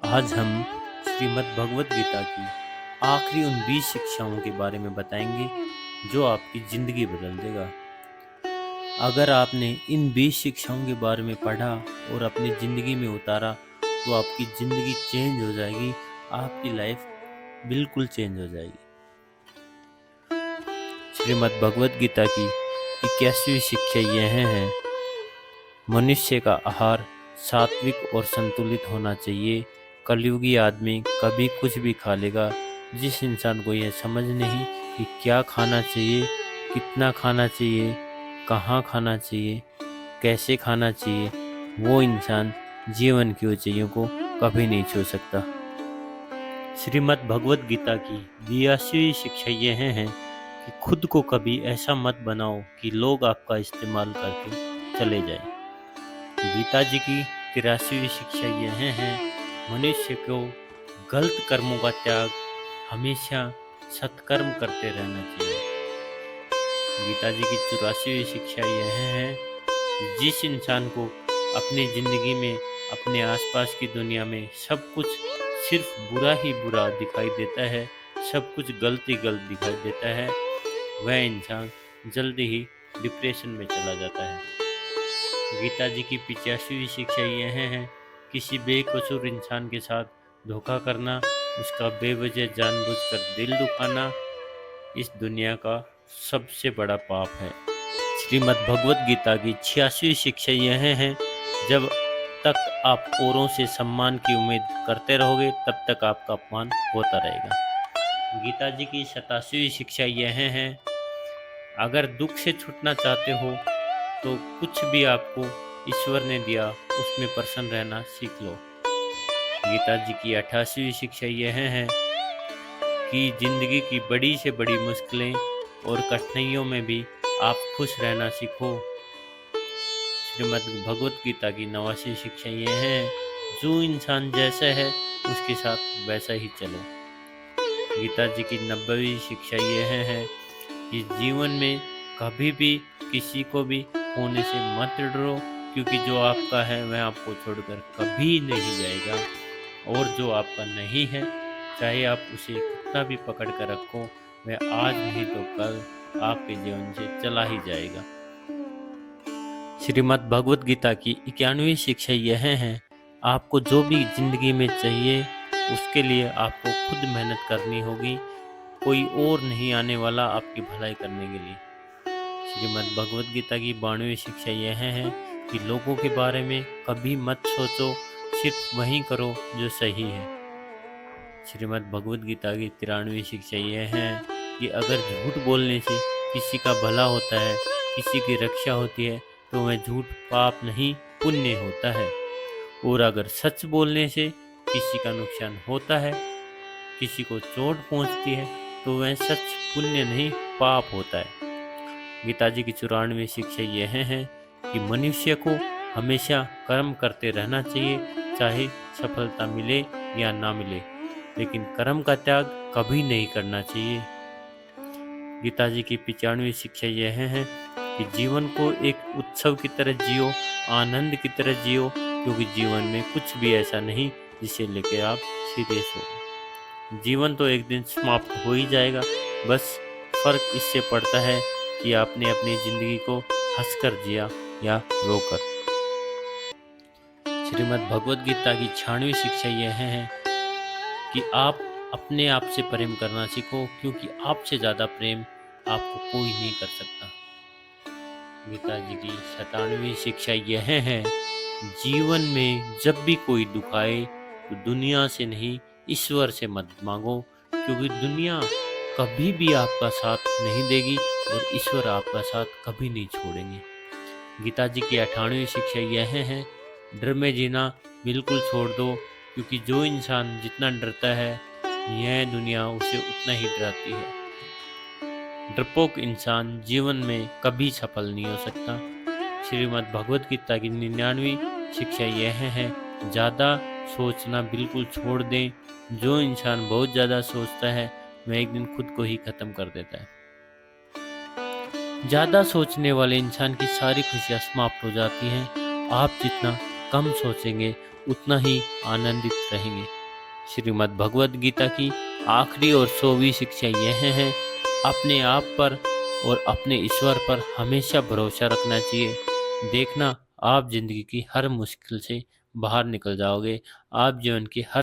आज हम श्रीमद् भगवत गीता की आखिरी उन 20 शिक्षाओं के बारे में बताएंगे जो आपकी ज़िंदगी बदल देगा। अगर आपने इन 20 शिक्षाओं के बारे में पढ़ा और अपनी ज़िंदगी में उतारा तो आपकी ज़िंदगी चेंज हो जाएगी, आपकी लाइफ बिल्कुल चेंज हो जाएगी। श्रीमद् भगवत गीता की 21वीं शिक्षा यह है, मनुष्य का आहार सात्विक और संतुलित होना चाहिए। कलयुगी आदमी कभी कुछ भी खा लेगा। जिस इंसान को यह समझ नहीं कि क्या खाना चाहिए, कितना खाना चाहिए, कहाँ खाना चाहिए, कैसे खाना चाहिए, वो इंसान जीवन की ऊंचाइयों को कभी नहीं छू सकता। श्रीमद् भगवत गीता की 82वीं शिक्षा यह है कि खुद को कभी ऐसा मत बनाओ कि लोग आपका इस्तेमाल करके चले जाएं। गीता जी की 83वीं शिक्षा यह है, मनुष्य को गलत कर्मों का त्याग, हमेशा सत्कर्म करते रहना चाहिए। गीता जी की 84वीं शिक्षा यह है, जिस इंसान को अपनी ज़िंदगी में, अपने आसपास की दुनिया में सब कुछ सिर्फ बुरा ही बुरा दिखाई देता है, सब कुछ गलत ही गलत दिखाई देता है, वह इंसान जल्दी ही डिप्रेशन में चला जाता है। गीता जी की 85वीं शिक्षा यह है, किसी बेकसूर इंसान के साथ धोखा करना, उसका बेवजह जानबूझकर दिल दुखाना इस दुनिया का सबसे बड़ा पाप है। श्रीमद् भगवत गीता की 86वीं शिक्षा यह है, जब तक आप औरों से सम्मान की उम्मीद करते रहोगे तब तक आपका अपमान होता रहेगा। गीता जी की 87वीं शिक्षा यह है, अगर दुख से छूटना चाहते हो तो कुछ भी आपको ईश्वर ने दिया उसमें प्रसन्न रहना सीख लो। गीता जी की 88वीं शिक्षा यह है कि जिंदगी की बड़ी से बड़ी मुश्किलें और कठिनाइयों में भी आप खुश रहना सीखो। श्रीमद् भगवत गीता की 89वीं शिक्षा यह है, जो इंसान जैसा है उसके साथ वैसा ही चलो। गीता जी की 90वीं शिक्षा यह है कि जीवन में कभी भी किसी को भी होने से मत डरो, क्योंकि जो आपका है वह आपको छोड़कर कभी नहीं जाएगा, और जो आपका नहीं है चाहे आप उसे कितना भी पकड़ कर रखो, वह आज नहीं तो कल आपके जीवन से चला ही जाएगा। श्रीमद् भगवत गीता की 91वीं शिक्षा यह है, आपको जो भी जिंदगी में चाहिए उसके लिए आपको खुद मेहनत करनी होगी, कोई और नहीं आने वाला आपकी भलाई करने के लिए। श्रीमद् भगवत गीता की 92वीं शिक्षा यह है कि लोगों के बारे में कभी मत सोचो, सिर्फ वही करो जो सही है। श्रीमद् भगवत गीता की 93वीं शिक्षा यह है कि अगर झूठ बोलने से किसी का भला होता है, किसी की रक्षा होती है, तो वह झूठ पाप नहीं पुण्य होता है, और अगर सच बोलने से किसी का नुकसान होता है, किसी को चोट पहुंचती है, तो वह सच पुण्य नहीं पाप होता है। गीता जी की 94वीं शिक्षा यह है कि मनुष्य को हमेशा कर्म करते रहना चाहिए, चाहे सफलता मिले या ना मिले, लेकिन कर्म का त्याग कभी नहीं करना चाहिए। गीता जी की 95वीं शिक्षा यह है कि जीवन को एक उत्सव की तरह जियो, आनंद की तरह जियो, क्योंकि जीवन में कुछ भी ऐसा नहीं जिसे लेके आप सीरियस हो। जीवन तो एक दिन समाप्त हो ही जाएगा, बस फर्क इससे पड़ता है कि आपने अपनी जिंदगी को हंसकर जिया या रोकर। श्रीमद् भगवत गीता की 96वीं शिक्षा यह है कि आप अपने आप से प्रेम करना सीखो, क्योंकि आपसे ज़्यादा प्रेम आपको कोई नहीं कर सकता। गीता जी की 97वीं शिक्षा यह है, जीवन में जब भी कोई दुख आए तो दुनिया से नहीं, ईश्वर से मत मांगो, क्योंकि दुनिया कभी भी आपका साथ नहीं देगी और ईश्वर आपका साथ कभी नहीं छोड़ेंगे। गीता जी की 98वीं शिक्षा यह है, डर में जीना बिल्कुल छोड़ दो, क्योंकि जो इंसान जितना डरता है यह दुनिया उसे उतना ही डराती है। डरपोक इंसान जीवन में कभी सफल नहीं हो सकता। श्रीमद् भगवत गीता की 99वीं शिक्षा यह है, ज़्यादा सोचना बिल्कुल छोड़ दें। जो इंसान बहुत ज़्यादा सोचता है वह एक दिन खुद को ही ख़त्म कर देता है। ज़्यादा सोचने वाले इंसान की सारी खुशियाँ समाप्त हो जाती हैं। आप जितना कम सोचेंगे उतना ही आनंदित रहेंगे। श्रीमद् भगवद गीता की आखिरी और 100वीं शिक्षा यह है, अपने आप पर और अपने ईश्वर पर हमेशा भरोसा रखना चाहिए। देखना, आप जिंदगी की हर मुश्किल से बाहर निकल जाओगे। आप जीवन की हर